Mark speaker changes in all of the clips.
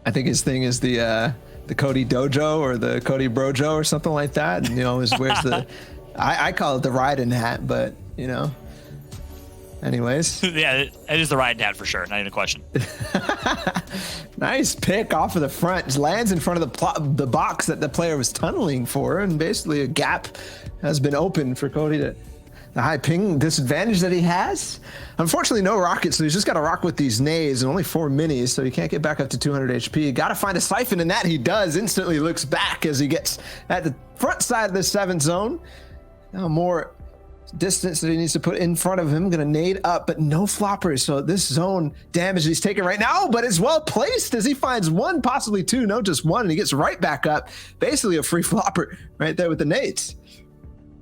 Speaker 1: I think his thing is the Cody Dojo or the Cody Brojo or something like that. And, wears the, I call it the riding hat, but anyways.
Speaker 2: Yeah, it is the riding hat for sure. Not even a question.
Speaker 1: Nice pick off of the front. Just lands in front of the box that the player was tunneling for, and basically a gap has been opened for Cody to. The high ping disadvantage that he has. Unfortunately, no rockets, so he's just got to rock with these NAEs and only 4 minis, so he can't get back up to 200 HP. Got to find a siphon, and that he does. Instantly looks back as he gets at the front side of the 7th zone. Now more distance that he needs to put in front of him. Going to nade up, but no floppers. So this zone damage he's taking right now, but it's well placed as he finds 1, possibly 2, no, just 1, and he gets right back up. Basically a free flopper right there with the nades.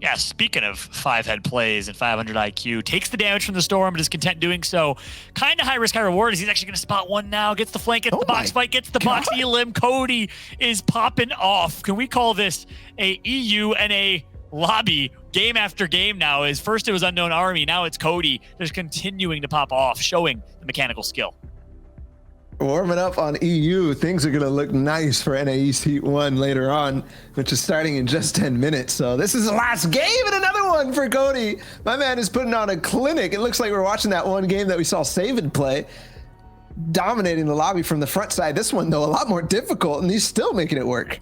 Speaker 2: Yeah, speaking of 5-head plays and 500 IQ, takes the damage from the storm, but is content doing so. Kind of high risk, high reward, as he's actually going to spot 1 now. Gets the flank, gets the box fight, gets the box elim. Cody is popping off. Can we call this a EU and a lobby game after game now? As first it was Unknown Army, now it's Cody. Just continuing to pop off, showing the mechanical skill.
Speaker 1: Warming up on EU, things are going to look nice for NAE's Heat 1 later on, which is starting in just 10 minutes. So this is the last game and another one for Cody. My man is putting on a clinic. It looks like we're watching that one game that we saw Savid play, dominating the lobby from the front side. This one, though, a lot more difficult, and he's still making it work.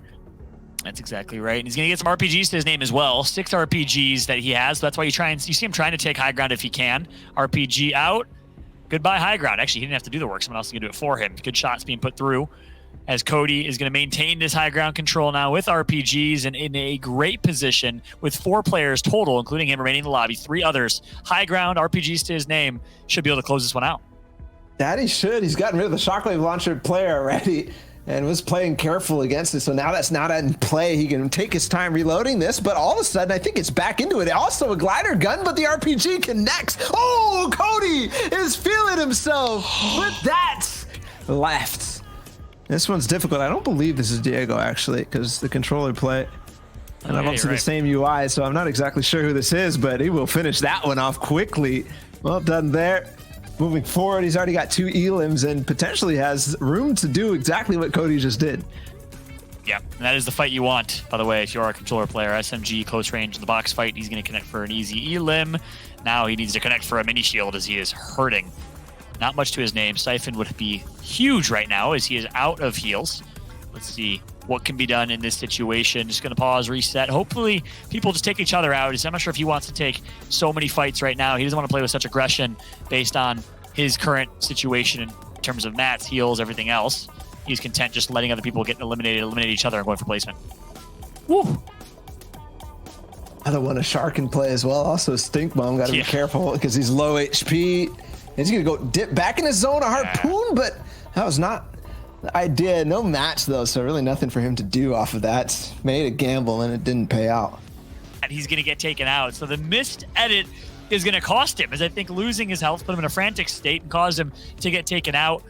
Speaker 2: That's exactly right. And he's going to get some RPGs to his name as well. 6 RPGs that he has. That's why you see him trying to take high ground if he can. RPG out. Goodbye high ground. Actually, he didn't have to do the work. Someone else is going to do it for him. Good shots being put through as Cody is going to maintain this high ground control now with RPGs and in a great position with 4 players total, including him remaining in the lobby. 3 others. High ground, RPGs to his name. Should be able to close this one out.
Speaker 1: That he should. He's gotten rid of the shockwave launcher player already and was playing careful against it. So now that's not in play. He can take his time reloading this, but all of a sudden, I think it's back into it. Also a glider gun, but the RPG connects. Oh, Cody is feeling himself with that left. This one's difficult. I don't believe this is Diego, actually, because the controller play. And I'm obviously the same UI, so I'm not exactly sure who this is, but he will finish that one off quickly. Well done there. Moving forward, he's already got 2 elims and potentially has room to do exactly what Cody just did.
Speaker 2: Yeah, and that is the fight you want, by the way, if you're a controller player. SMG, close range in the box fight. He's going to connect for an easy elim. Now he needs to connect for a mini shield as he is hurting. Not much to his name. Siphon would be huge right now as he is out of heals. Let's see what can be done in this situation. Just going to pause, reset. Hopefully people just take each other out. I'm not sure if he wants to take so many fights right now. He doesn't want to play with such aggression based on his current situation in terms of mats, heals, everything else. He's content just letting other people get eliminate each other and going for placement. Woo!
Speaker 1: Other one, a shark can play as well. Also Stink Bomb, got to be careful because he's low HP. He's going to go dip back in his zone, a harpoon, but that was not the idea. No match though, so really nothing for him to do off of that. Made a gamble and it didn't pay out.
Speaker 2: And he's going to get taken out. So the missed edit is going to cost him, as I think losing his health put him in a frantic state and caused him to get taken out.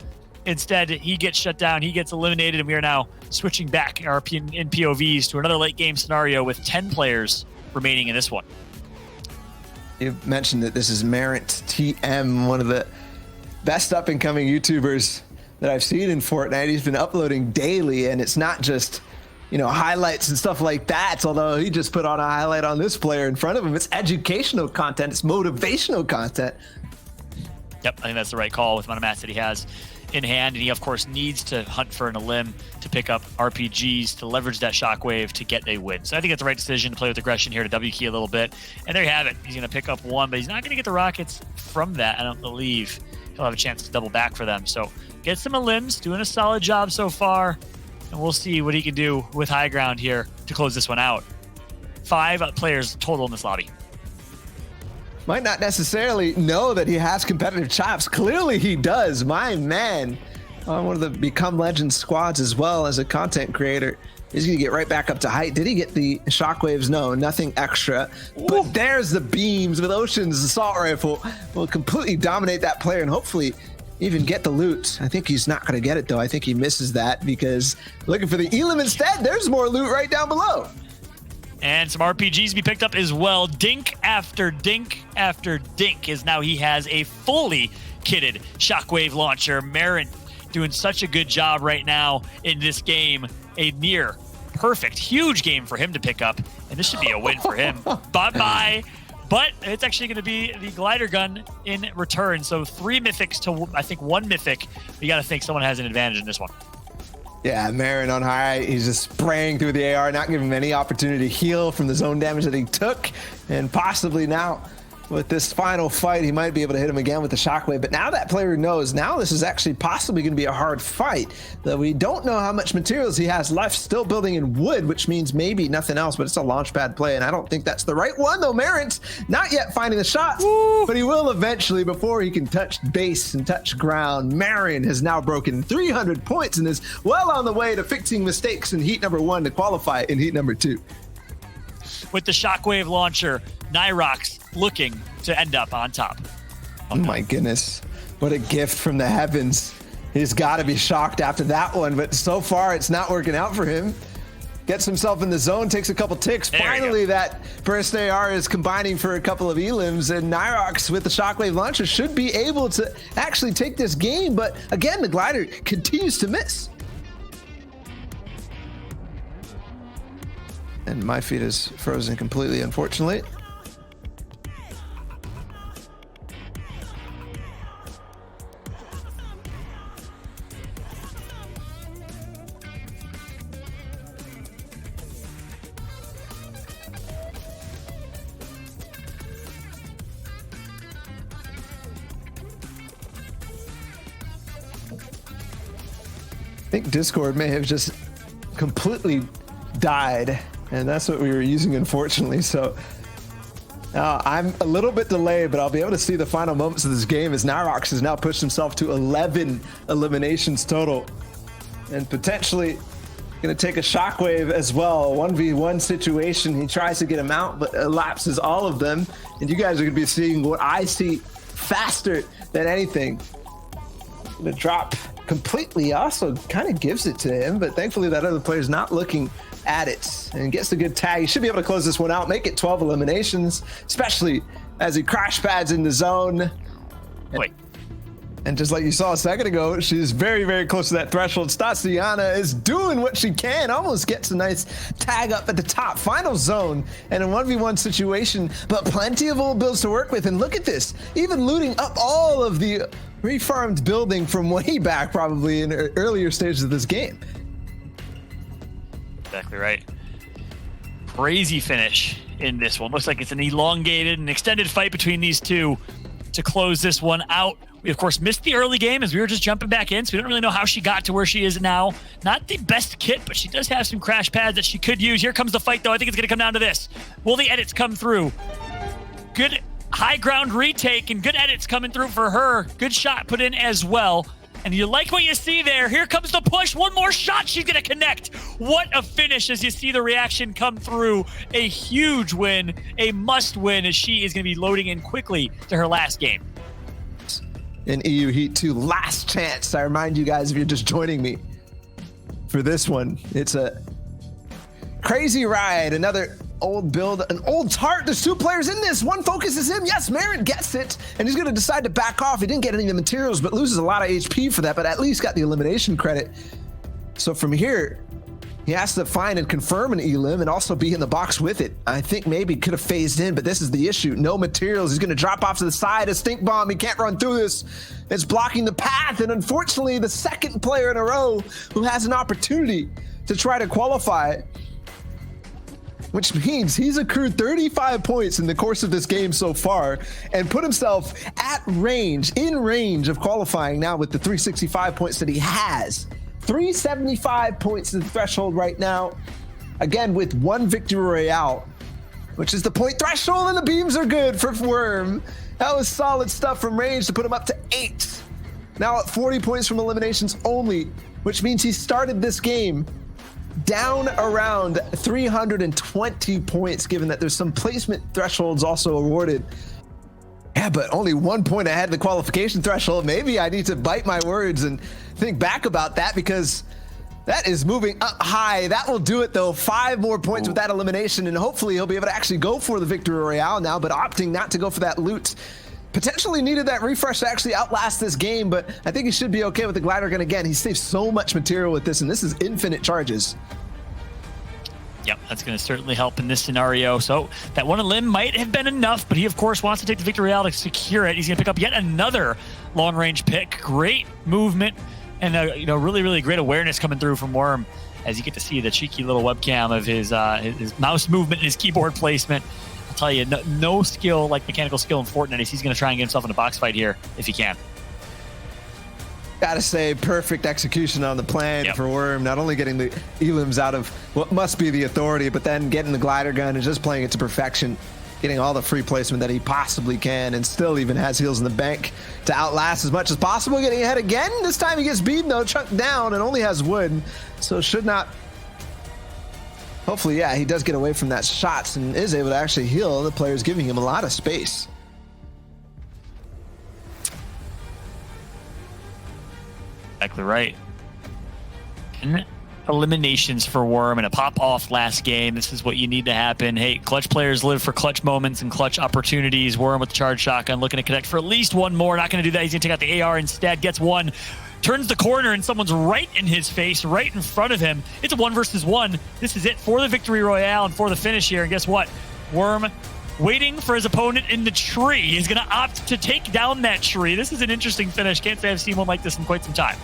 Speaker 2: Instead, he gets shut down, he gets eliminated, and we are now switching back in POVs to another late game scenario with 10 players remaining in this one.
Speaker 1: You've mentioned that this is Merit TM, one of the best up-and-coming YouTubers that I've seen in Fortnite. He's been uploading daily, and it's not just, highlights and stuff like that, although he just put on a highlight on this player in front of him. It's educational content, it's motivational content.
Speaker 2: Yep, I think that's the right call with the amount of mats that he has in hand, and he of course needs to hunt for an elim to pick up RPGs to leverage that shockwave to get a win. So I think it's the right decision to play with aggression here to W key a little bit, and there you have it. He's going to pick up 1, but he's not going to get the rockets from that. I don't believe he'll have a chance to double back for them. So get some elims, doing a solid job so far, and we'll see what he can do with high ground here to close this one out. 5 players total in this lobby.
Speaker 1: Might not necessarily know that he has competitive chops. Clearly he does, my man. On one of the Become Legends squads as well as a content creator. He's gonna get right back up to height. Did he get the shockwaves? No, nothing extra. Ooh. But there's the beams with Ocean's assault rifle. Will completely dominate that player and hopefully even get the loot. I think he's not gonna get it though. I think he misses that because looking for the elim instead, there's more loot right down below.
Speaker 2: And some RPGs be picked up as well. Dink after dink after dink, as now he has a fully kitted shockwave launcher. Marin doing such a good job right now in this game. A near perfect, huge game for him to pick up, and this should be a win for him. Bye-bye. But it's actually going to be the glider gun in return. So 3 mythics to, I think, 1 mythic. You got to think someone has an advantage in this one.
Speaker 1: Yeah, Marin on high. He's just spraying through the AR, not giving him any opportunity to heal from the zone damage that he took. And possibly now, with this final fight, he might be able to hit him again with the shockwave. But now that player knows, now this is actually possibly going to be a hard fight. Though we don't know how much materials he has left, still building in wood, which means maybe nothing else, but it's a launch pad play. And I don't think that's the right one, though. Marin's not yet finding the shots, but he will eventually before he can touch base and touch ground. Marin has now broken 300 points and is well on the way to fixing mistakes in heat number 1 to qualify in heat number 2.
Speaker 2: With the shockwave launcher, Nitrox looking to end up on top.
Speaker 1: Oh my goodness. What a gift from the heavens. He's got to be shocked after that one, but so far it's not working out for him. Gets himself in the zone, takes a couple ticks. Finally, that burst AR is combining for a couple of elims, and Nitrox with the shockwave launcher should be able to actually take this game, but again, the glider continues to miss. And my feed is frozen completely, unfortunately. I think Discord may have just completely died, and that's what we were using, unfortunately. So I'm a little bit delayed, but I'll be able to see the final moments of this game as Nitrox has now pushed himself to 11 eliminations total, and potentially going to take a shockwave as well. 1v1 situation. He tries to get him out, but elapses all of them. And you guys are going to be seeing what I see faster than anything. The drop completely also kind of gives it to him, but thankfully that other player's not looking at it and gets a good tag. He should be able to close this one out, make it 12 eliminations, especially as he crash pads in the zone. And just like you saw a second ago, she's very, very close to that threshold. Stasiana is doing what she can, almost gets a nice tag up at the top. Final zone and a 1v1 situation, but plenty of old builds to work with. And look at this, even looting up all of the refarmed building from way back, probably in earlier stages of this game.
Speaker 2: Exactly right. Crazy finish in this one. Looks like it's an elongated and extended fight between these two to close this one out. We, of course, missed the early game as we were just jumping back in, so we don't really know how she got to where she is now. Not the best kit, but she does have some crash pads that she could use. Here comes the fight, though. I think it's going to come down to this. Will the edits come through? Good high ground retake and good edits coming through for her. Good shot put in as well. And you like what you see there. Here comes the push. One more shot. She's going to connect. What a finish as you see the reaction come through. A huge win, a must win as she is going to be loading in quickly to her last game.
Speaker 1: In EU Heat 2, last chance. I remind you guys, if you're just joining me for this one, it's a crazy ride. Another old build, an old tart. There's 2 players in this. One focuses him. Yes, Marin gets it, and he's going to decide to back off. He didn't get any of the materials, but loses a lot of HP for that, but at least got the elimination credit. So from here, he has to find and confirm an elim and also be in the box with it. I think maybe could have phased in, but this is the issue. No materials. He's going to drop off to the side. A stink bomb. He can't run through this. It's blocking the path, and unfortunately, the second player in a row who has an opportunity to try to qualify, which means he's accrued 35 points in the course of this game so far and put himself at range, in range of qualifying now with the 365 points that he has. 375 points to the threshold right now. Again, with 1 victory royale, which is the point threshold, and the beams are good for Worm. That was solid stuff from range to put him up to 8. Now at 40 points from eliminations only, which means he started this game down around 320 points, given that there's some placement thresholds also awarded. Yeah, but only 1 point ahead of the qualification threshold. Maybe I need to bite my words and think back about that, because that is moving up high. That will do it, though. 5 more points with that elimination, and hopefully he'll be able to actually go for the victory royale now, but opting not to go for that loot. potentially needed that refresh to actually outlast this game, but I think he should be okay with the glider gun again. He saved so much material with this, and this is infinite charges.
Speaker 2: Yep, that's going to certainly help in this scenario. So that one limb might have been enough, but he, of course, wants to take the victory out to secure it. He's going to pick up yet another long-range pick. Great movement and really, really great awareness coming through from Worm, as you get to see the cheeky little webcam of his mouse movement and his keyboard placement. I'll tell you, no skill like mechanical skill in Fortnite is he's going to try and get himself in a box fight here if he can.
Speaker 1: Gotta say, perfect execution on the plan for Worm. Not only getting the elims out of what must be the authority, but then getting the glider gun and just playing it to perfection, getting all the free placement that he possibly can, and still even has heals in the bank to outlast as much as possible. Getting ahead again. This time he gets beaten though, chunked down, and only has wood, so should not. Hopefully, yeah, he does get away from that shots and is able to actually heal. The player's giving him a lot of space.
Speaker 2: Exactly right. 10 eliminations for Worm and a pop-off last game. This is what you need to happen. Hey, clutch players live for clutch moments and clutch opportunities. Worm with the charge shotgun looking to connect for at least one more. Not going to do that. He's going to take out the AR instead. Gets one. Turns the corner and someone's right in his face, right in front of him. It's a 1 versus 1. This is it for the victory royale and for the finish here. And guess what? Worm, waiting for his opponent in the tree, is going to opt to take down that tree. This is an interesting finish. Can't say I've seen one like this in quite some time.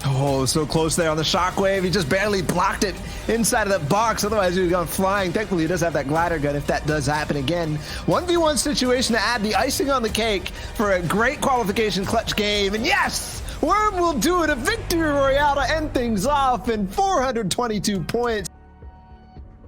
Speaker 1: Oh, so close there on the shockwave. He just barely blocked it inside of that box. Otherwise, he would have gone flying. Thankfully, he does have that glider gun if that does happen again. 1v1 situation to add the icing on the cake for a great qualification clutch game. And yes, Worm will do it. A victory royale to end things off in 422 points.